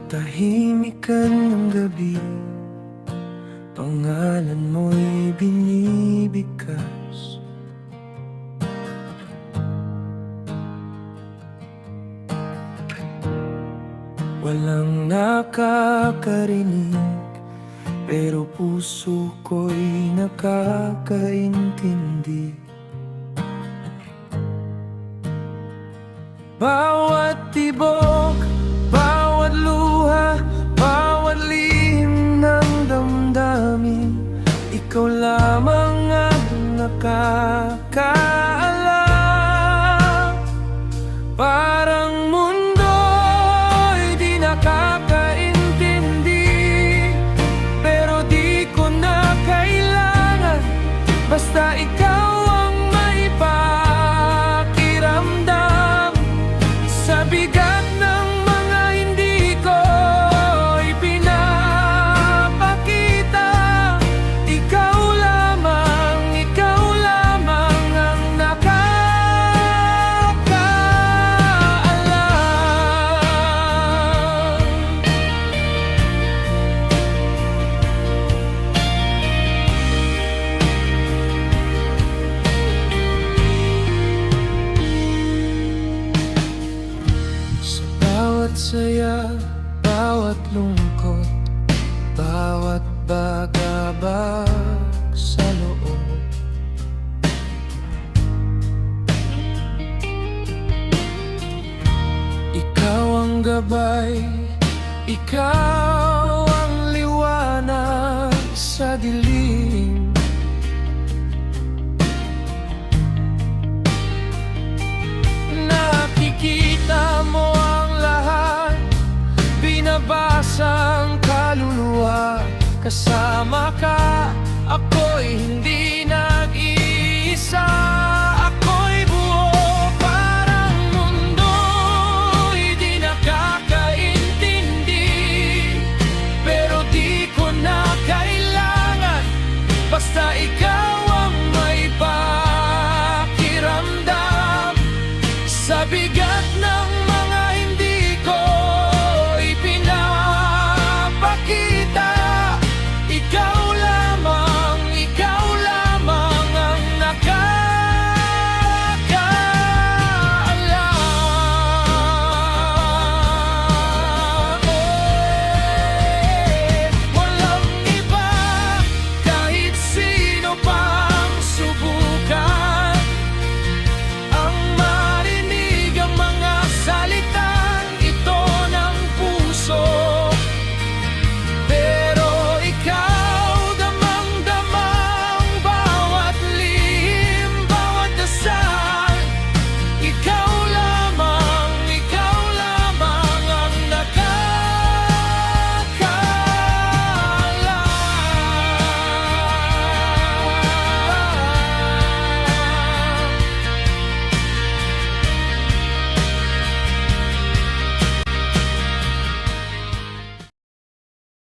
katahimikan ng gabi, pangalan mo'y binibigkas. Walang nakakarinig, pero puso ko'y nakakaintindi. Bawat tibok, bawat luha, bawat lihim ng damdamin, ikaw lamang ang nakakaalam. Parang mundo'y di nakakaintindi, pero di ko na kailangan, basta ikaw ang maipakiramdam. Sa bigat ng mga hindi ko ipinapakita, ikaw lamang ang nakakaalam. Sa bawat saya, bawat lungkot, bawat bagabag sa loob, ikaw ang gabay, ikaw ang liwanag sa dilim. Nakikita mo ang lahat, binabasa ang kaluluwa. Kasama ka, ako'y hindi